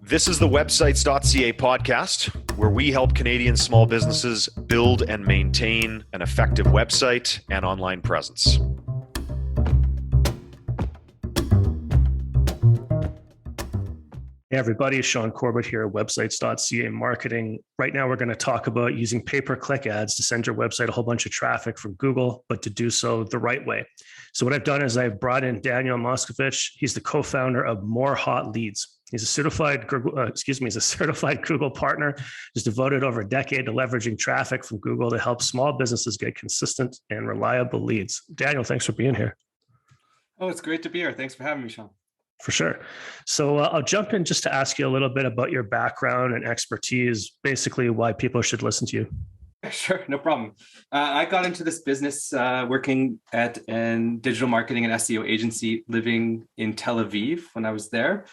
This is the websites.ca podcast, where we help Canadian small businesses build and maintain an effective website and online presence. Hey everybody, Sean Corbett here, websites.ca marketing. Right now, we're going to talk about using pay-per-click ads to send your website a whole bunch of traffic from Google, but to do so the right way. So what I've done is I've brought in Daniel Moscovitch. He's the co-founder of More Hot Leads. He's a certified Google partner. He's devoted over a decade to leveraging traffic from Google to help small businesses get consistent and reliable leads. Daniel, thanks for being here. Oh, it's great to be here. Thanks for having me, Sean. For sure. So I'll jump in just to ask you a little bit about your background and expertise, basically why people should listen to you. Sure, no problem. I got into this business working at a digital marketing and SEO agency living in Tel Aviv when I was there.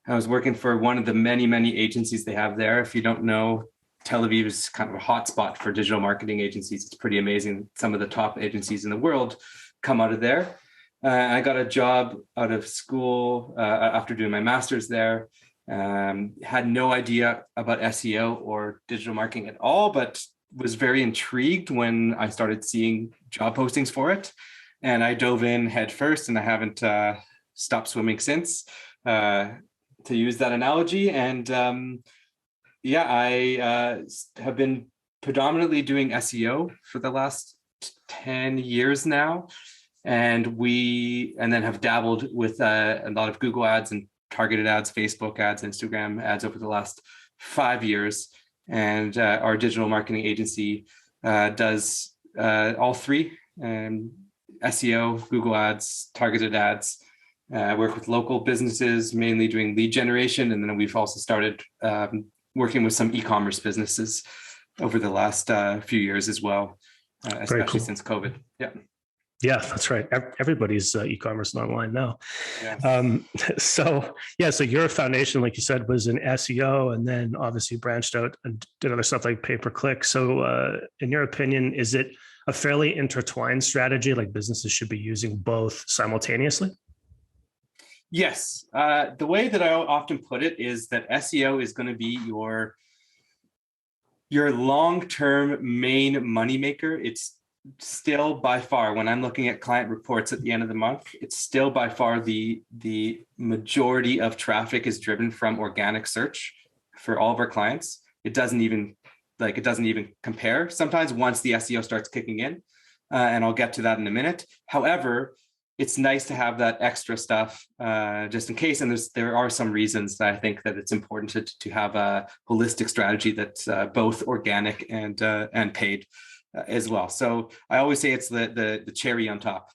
I was working for one of the many agencies they have there. If you don't know, Tel Aviv is kind of a hotspot for digital marketing agencies. It's pretty amazing. Some of the top agencies in the world come out of there. I got a job out of school after doing my master's there. Had no idea about SEO or digital marketing at all, but was very intrigued when I started seeing job postings for it. And I dove in head first, and I haven't stopped swimming since, to use that analogy. And I have been predominantly doing SEO for the last 10 years now. And then have dabbled with a lot of Google ads and targeted ads, Facebook ads, Instagram ads over the last 5 years. And our digital marketing agency does all three: SEO, Google ads, targeted ads. I work with local businesses, mainly doing lead generation. And then we've also started working with some e-commerce businesses over the last few years as well, especially since COVID. Yeah. Yeah, that's right. Everybody's e-commerce and online now. Yes. So your foundation, like you said, was in SEO, and then obviously branched out and did other stuff like pay-per-click. So in your opinion, is it a fairly intertwined strategy, like businesses should be using both simultaneously? Yes. The way that I often put it is that SEO is going to be your long-term main moneymaker. It's still by far, when I'm looking at client reports at the end of the month, it's still by far the majority of traffic is driven from organic search for all of our clients. It doesn't even compare sometimes once the SEO starts kicking in, and I'll get to that in a minute. However, it's nice to have that extra stuff just in case. And there are some reasons that I think that it's important to have a holistic strategy that's both organic and paid as well. So I always say it's the cherry on top.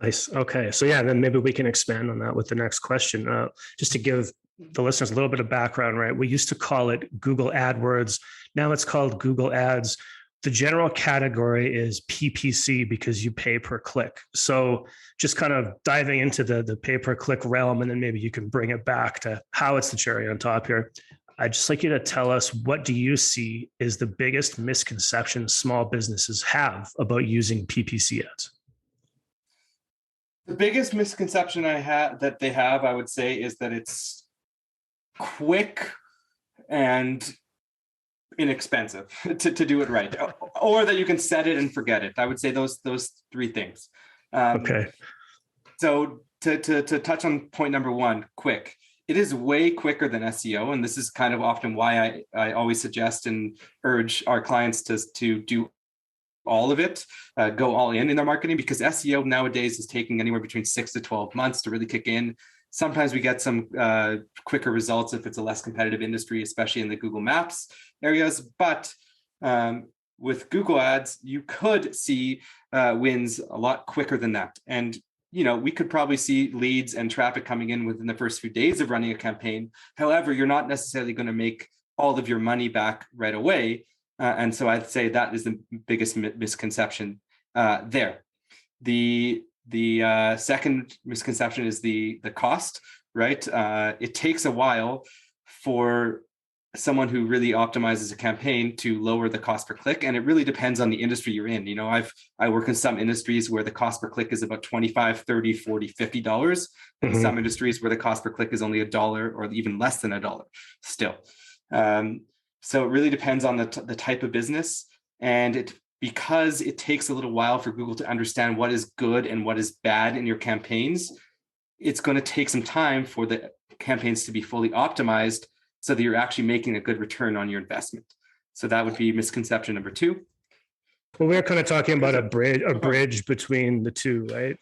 Nice. Okay. So then maybe we can expand on that with the next question. Just to give the listeners a little bit of background, right? We used to call it Google AdWords. Now it's called Google Ads. The general category is PPC because you pay per click. So just kind of diving into the pay per click realm, and then maybe you can bring it back to how it's the cherry on top here. I'd just like you to tell us, what do you see is the biggest misconception small businesses have about using PPC ads? The biggest misconception that they have, I would say, is that it's quick and inexpensive to do it right, or that you can set it and forget it. I would say those three things. Okay. So to touch on point number one, quick. It is way quicker than SEO. And this is kind of often why I always suggest and urge our clients to do all of it, go all in their marketing, because SEO nowadays is taking anywhere between 6 to 12 months to really kick in. Sometimes we get some quicker results if it's a less competitive industry, especially in the Google Maps areas. But with Google Ads, you could see wins a lot quicker than that. And we could probably see leads and traffic coming in within the first few days of running a campaign. However, you're not necessarily going to make all of your money back right away. And so I'd say that is the biggest misconception there. The second misconception is the cost, right? It takes a while for someone who really optimizes a campaign to lower the cost per click. And it really depends on the industry you're in. I work in some industries where the cost per click is about $25, $30, $40, $50. And some industries where the cost per click is only $1 or even less than $1 still. So it really depends on the type of business. And because it takes a little while for Google to understand what is good and what is bad in your campaigns, it's going to take some time for the campaigns to be fully optimized so that you're actually making a good return on your investment. So that would be misconception number 2. Well, we're kind of talking about a bridge between the two, right?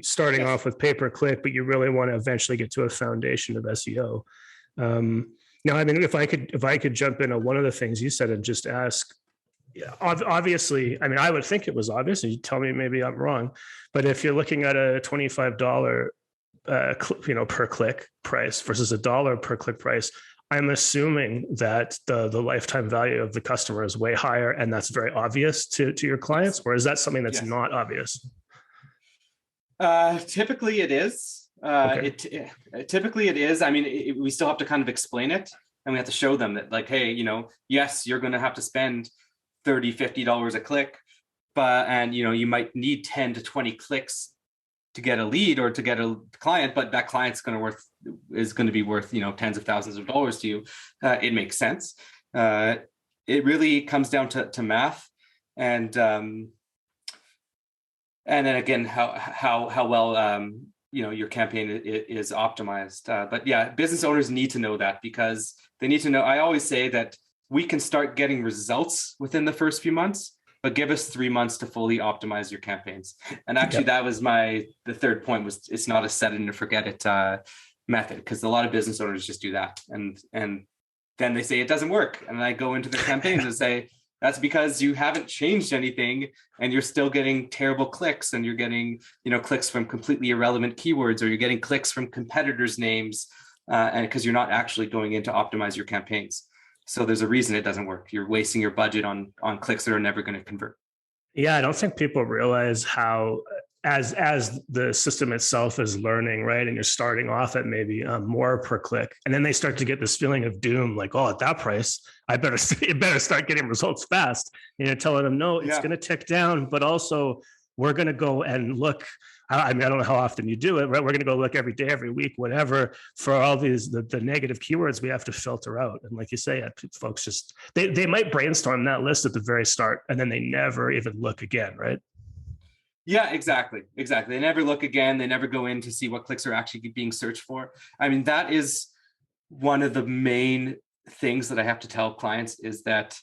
Starting off with pay-per-click, but you really want to eventually get to a foundation of SEO. Now, I mean, if I could jump in on one of the things you said and just ask, obviously, I mean, I would think it was obvious, and you tell me maybe I'm wrong, but if you're looking at a $25 per click price versus $1 per click price, I'm assuming that the lifetime value of the customer is way higher, and that's very obvious to your clients, or is that something that's not obvious? Typically it is. Typically it is. I mean, we still have to kind of explain it, and we have to show them that, like, hey, yes, you're going to have to spend $30, $50 a click, and you might need 10 to 20 clicks to get a lead or to get a client, but that client's is going to be worth tens of thousands of dollars to you. It makes sense. It really comes down to math, and then again how well your campaign is optimized. But yeah, business owners need to know that, because they need to know. I always say that we can start getting results within the first few months, but give us 3 months to fully optimize your campaigns. And actually, that was the third point, was it's not a set it and forget it method, because a lot of business owners just do that. And then they say it doesn't work. And I go into their campaigns and say, that's because you haven't changed anything, and you're still getting terrible clicks, and you're getting, clicks from completely irrelevant keywords, or you're getting clicks from competitors' names, and because you're not actually going in to optimize your campaigns. So there's a reason it doesn't work. You're wasting your budget on clicks that are never going to convert. Yeah, I don't think people realize how, as the system itself is learning, right? And you're starting off at maybe more per click, and then they start to get this feeling of doom, like, oh, at that price, it better start getting results fast. Telling them, no, it's going to tick down, but also we're going to go and look. I mean, I don't know how often you do it, right? We're going to go look every day, every week, whatever, for all these the negative keywords we have to filter out. And like you say, folks just they might brainstorm that list at the very start, and then they never even look again, right? Yeah, exactly. They never look again. They never go in to see what clicks are actually being searched for. I mean, that is one of the main things that I have to tell clients, is that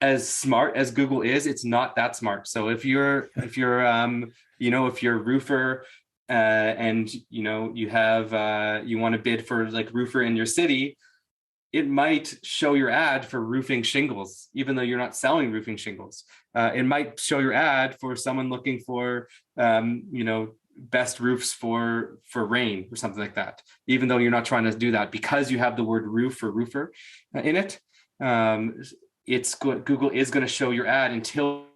as smart as Google is, it's not that smart. So if you're a roofer and you want to bid for like roofer in your city, it might show your ad for roofing shingles, even though you're not selling roofing shingles. It might show your ad for someone looking for best roofs for rain or something like that, even though you're not trying to do that, because you have the word roof or roofer in it. Google is going to show your ad until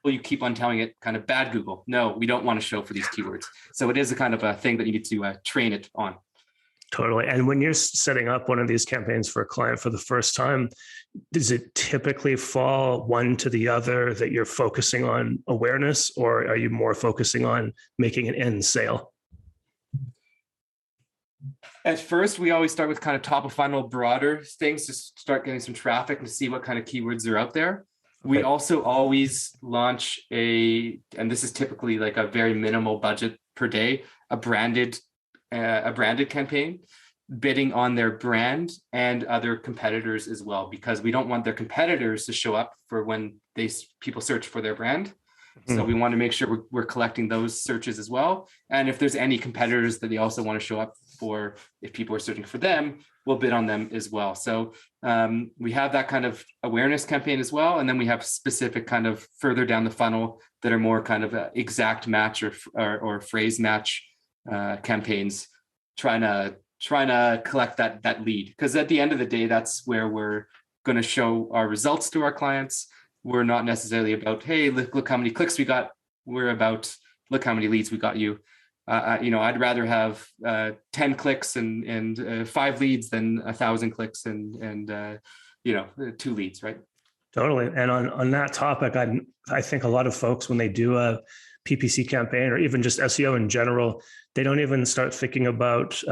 you keep on telling it kind of, bad Google, no, we don't want to show for these keywords. So it is a kind of a thing that you need to train it on. Totally. And when you're setting up one of these campaigns for a client for the first time, does it typically fall one to the other, that you're focusing on awareness, or are you more focusing on making an end sale? At first, we always start with kind of top of funnel, broader things to start getting some traffic and to see what kind of keywords are out there. We also always launch and this is typically like a very minimal budget per day, a branded campaign, bidding on their brand and other competitors as well, because we don't want their competitors to show up for when people search for their brand. So we want to make sure we're collecting those searches as well. And if there's any competitors that they also want to show up for, if people are searching for them, we'll bid on them as well. So we have that kind of awareness campaign as well. And then we have specific kind of further down the funnel that are more kind of exact match or phrase match campaigns, trying to collect that lead. Because at the end of the day, that's where we're going to show our results to our clients. We're not necessarily about, hey, look how many clicks we got. We're about, look how many leads we got you. I'd rather have 10 clicks and 5 leads than 1,000 clicks and 2 leads, right? Totally. And on that topic, I think a lot of folks, when they do a PPC campaign or even just SEO in general, they don't even start thinking about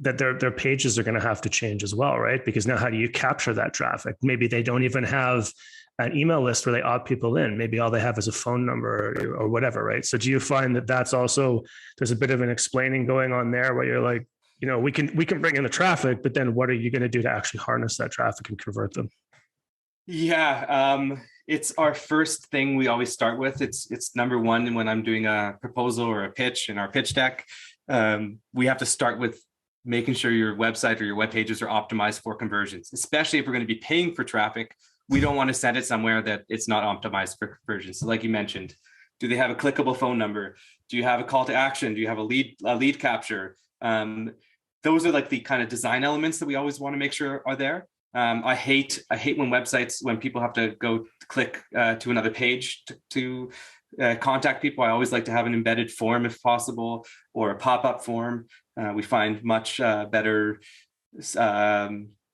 that their pages are going to have to change as well, right? Because now how do you capture that traffic? Maybe they don't even have an email list where they opt people in. Maybe all they have is a phone number or whatever, right? So do you find that that's also, there's a bit of an explaining going on there where you're like, we can bring in the traffic, but then what are you going to do to actually harness that traffic and convert them? Yeah, it's our first thing we always start with. It's number one when I'm doing a proposal or a pitch in our pitch deck. We have to start with making sure your website or your web pages are optimized for conversions, especially if we're going to be paying for traffic. We don't want to send it somewhere that it's not optimized for conversions. So like you mentioned, do they have a clickable phone number? Do you have a call to action? Do you have a lead capture? Those are like the kind of design elements that we always want to make sure are there. I hate when people have to go click to another page to contact people. I always like to have an embedded form if possible, or a pop-up form. We find much better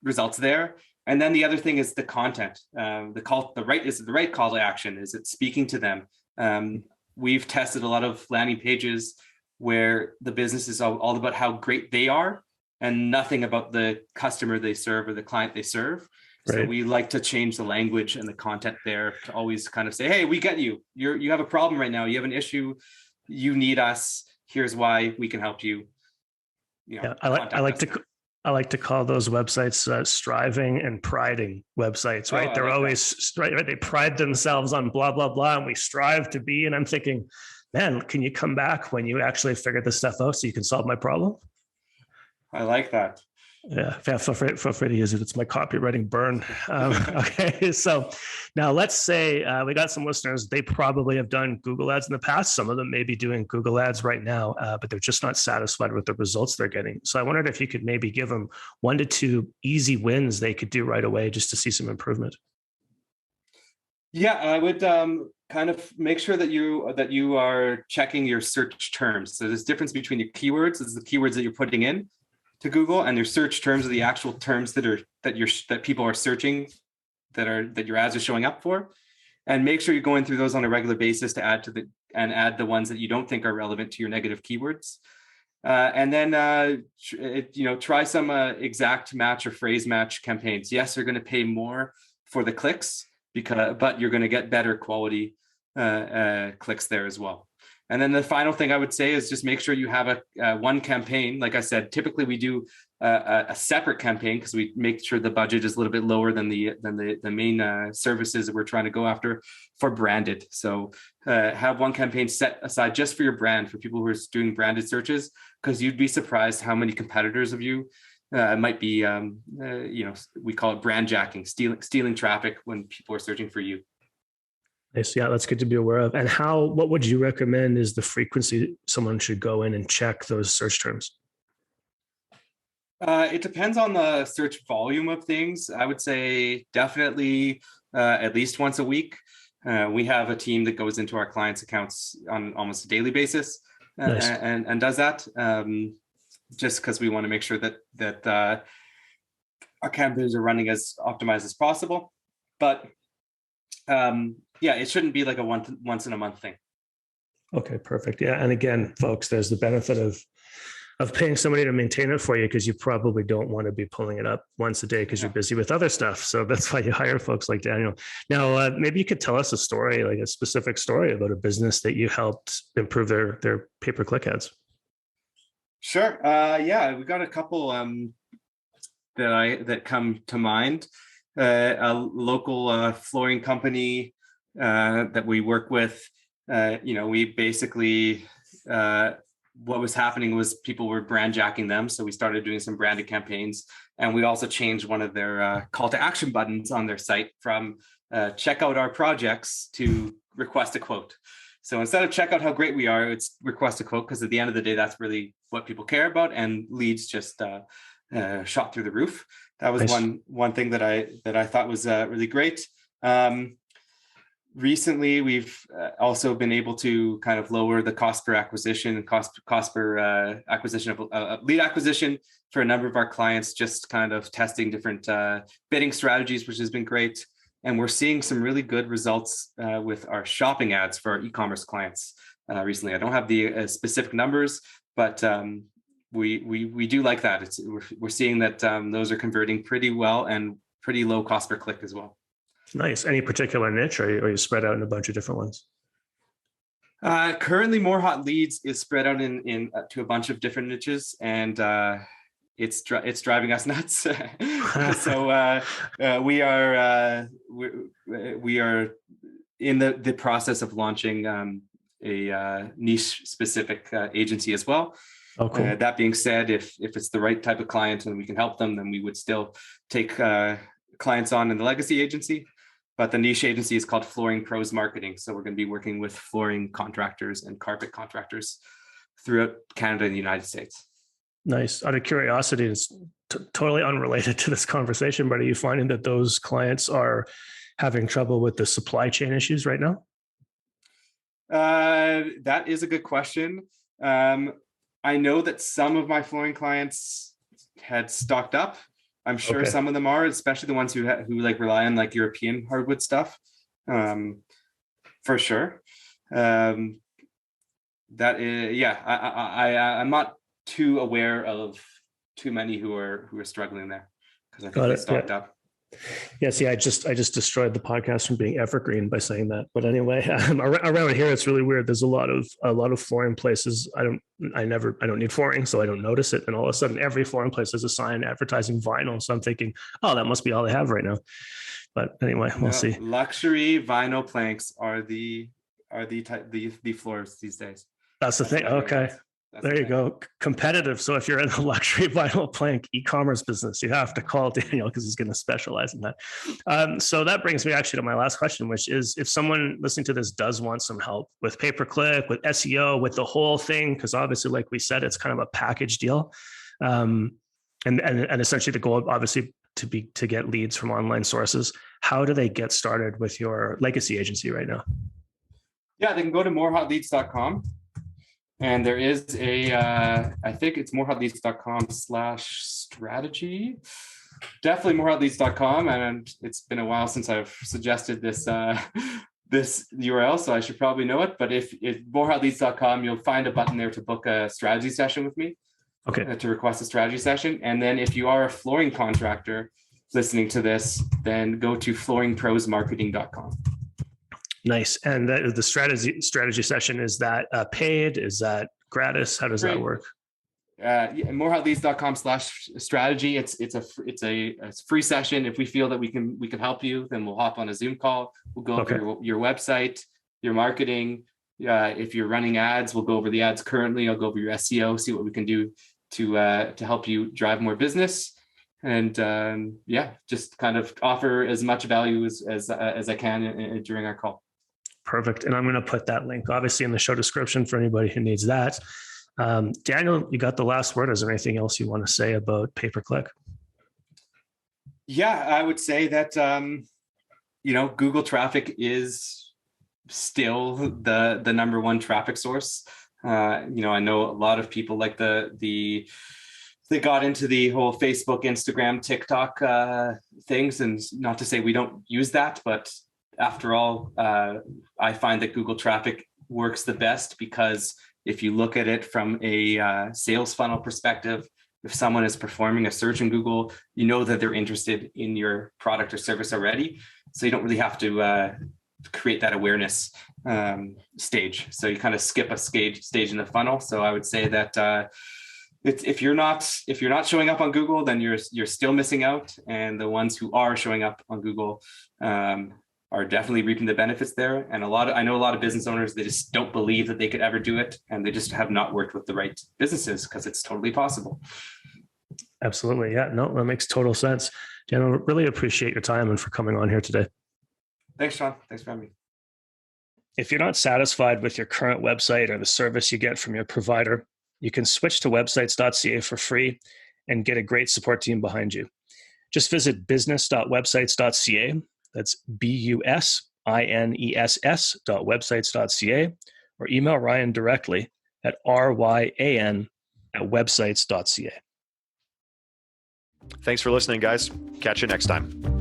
results there. And then the other thing is the content. The right call to action. Is it speaking to them? We've tested a lot of landing pages where the business is all about how great they are and nothing about the customer they serve or the client they serve. Right. So we like to change the language and the content there to always kind of say, hey, we get you. You have a problem right now. You have an issue. You need us. Here's why we can help you. I like to call those websites striving and priding websites, right? They're always right. They pride themselves on blah, blah, blah. And we strive to be. And I'm thinking, man, can you come back when you actually figure this stuff out so you can solve my problem? I like that. Yeah, feel free to use it. It's my copywriting burn. Okay, so now let's say we got some listeners. They probably have done Google ads in the past. Some of them may be doing Google ads right now, but they're just not satisfied with the results they're getting. So I wondered if you could maybe give them 1 to 2 easy wins they could do right away just to see some improvement. Yeah, I would kind of make sure that you are checking your search terms. So there's a difference between your keywords. This is the keywords that you're putting in to Google, and your search terms are the actual terms that people are searching, that your ads are showing up for. And make sure you're going through those on a regular basis to add the ones that you don't think are relevant to your negative keywords. And then try some exact match or phrase match campaigns. Yes, you're going to pay more for the clicks but you're going to get better quality clicks there as well. And then the final thing I would say is just make sure you have a one campaign. Like I said, typically we do a separate campaign because we make sure the budget is a little bit lower than the main services that we're trying to go after for branded. So have one campaign set aside just for your brand, for people who are doing branded searches, because you'd be surprised how many competitors of you might be, we call it brand jacking, stealing traffic when people are searching for you. So yeah, that's good to be aware of. And what would you recommend is the frequency someone should go in and check those search terms? It depends on the search volume of things. I would say definitely at least once a week. We have a team that goes into our clients' accounts on almost a daily basis and does that, just because we want to make sure that our campaigns are running as optimized as possible. But it shouldn't be like a once in a month thing. Okay, perfect. Yeah. And again, folks, there's the benefit of paying somebody to maintain it for you, because you probably don't want to be pulling it up once a day because you're busy with other stuff. So that's why you hire folks like Daniel. Now, maybe you could tell us a story, like a specific story about a business that you helped improve their pay-per-click ads. Sure. We got a couple that come to mind. A local flooring company that we work with. We basically what was happening was people were brand jacking them, so we started doing some branded campaigns, and we also changed one of their call to action buttons on their site from check out our projects to request a quote. So instead of check out how great we are, it's request a quote, because at the end of the day, that's really what people care about, and leads just shot through the roof. That was nice. one thing that I thought was really great. recently, we've also been able to kind of lower the cost per acquisition and cost per acquisition of lead acquisition for a number of our clients, just kind of testing different bidding strategies, which has been great. And we're seeing some really good results with our shopping ads for our e-commerce clients recently. I don't have the specific numbers, but we do like that. We're seeing that those are converting pretty well and pretty low cost per click as well. Nice. Any particular niche, or are you spread out in a bunch of different ones? Currently, More Hot Leads is spread out in to a bunch of different niches, and it's driving us nuts. So we are in the process of launching a niche specific agency as well. Oh, cool. That being said, if it's the right type of client and we can help them, then we would still take clients on in the legacy agency. But the niche agency is called Flooring Pros Marketing. So we're going to be working with flooring contractors and carpet contractors throughout Canada and the United States. Nice. Out of curiosity, it's totally unrelated to this conversation, but are you finding that those clients are having trouble with the supply chain issues right now? That is a good question. I know that some of my flooring clients had stocked up. I'm sure some of them are, especially the ones who like rely on like European hardwood stuff, for sure. That is, yeah. I'm not too aware of too many who are struggling there, because I think they stocked up. Yeah, see, I just destroyed the podcast from being evergreen by saying that. But anyway, around here it's really weird. There's a lot of flooring places. I don't need flooring, so I don't notice it. And all of a sudden, every flooring place has a sign advertising vinyl. So I'm thinking, oh, that must be all they have right now. But anyway, we'll see. Luxury vinyl planks are the floors these days. That's the thing. Okay. There you go. Competitive. So if you're in the luxury vinyl plank e-commerce business, you have to call Daniel because he's going to specialize in that. So that brings me actually to my last question, which is, if someone listening to this does want some help with pay-per-click, with SEO, with the whole thing, because obviously, like we said, it's kind of a package deal. And essentially the goal, obviously, to get leads from online sources. How do they get started with your legacy agency right now? Yeah, they can go to morehotleads.com. And there is I think it's morehotleads.com/strategy. Definitely morehotleads.com. And it's been a while since I've suggested this this URL, so I should probably know it. But if morehotleads.com, you'll find a button there to book a strategy session with me. Okay. To request a strategy session. And then if you are a flooring contractor listening to this, then go to flooringprosmarketing.com. Nice. And the strategy session, is that paid? Is that gratis? How does that work? morehotleads.com/strategy. It's a free session. If we feel that we can help you, then we'll hop on a Zoom call. We'll go over your website, your marketing. If you're running ads, we'll go over the ads currently. I'll go over your SEO, see what we can do to help you drive more business. And just kind of offer as much value as I can during our call. Perfect. And I'm going to put that link obviously in the show description for anybody who needs that. Daniel, you got the last word. Is there anything else you want to say about pay-per-click? Yeah, I would say that, Google traffic is still the number one traffic source. I know a lot of people like they got into the whole Facebook, Instagram, TikTok things, and not to say we don't use that, but after all, I find that Google traffic works the best, because if you look at it from a sales funnel perspective, if someone is performing a search in Google, you know that they're interested in your product or service already. So you don't really have to create that awareness stage. So you kind of skip a stage in the funnel. So I would say that if you're not showing up on Google, then you're still missing out. And the ones who are showing up on Google are definitely reaping the benefits there. And I know a lot of business owners, they just don't believe that they could ever do it. And they just have not worked with the right businesses, because it's totally possible. Absolutely. Yeah, no, that makes total sense. Daniel, really appreciate your time and for coming on here today. Thanks, Sean. Thanks for having me. If you're not satisfied with your current website or the service you get from your provider, you can switch to websites.ca for free and get a great support team behind you. Just visit business.websites.ca. That's iness.websites.ca, or email Ryan directly at ryan@websites.ca. Thanks for listening, guys. Catch you next time.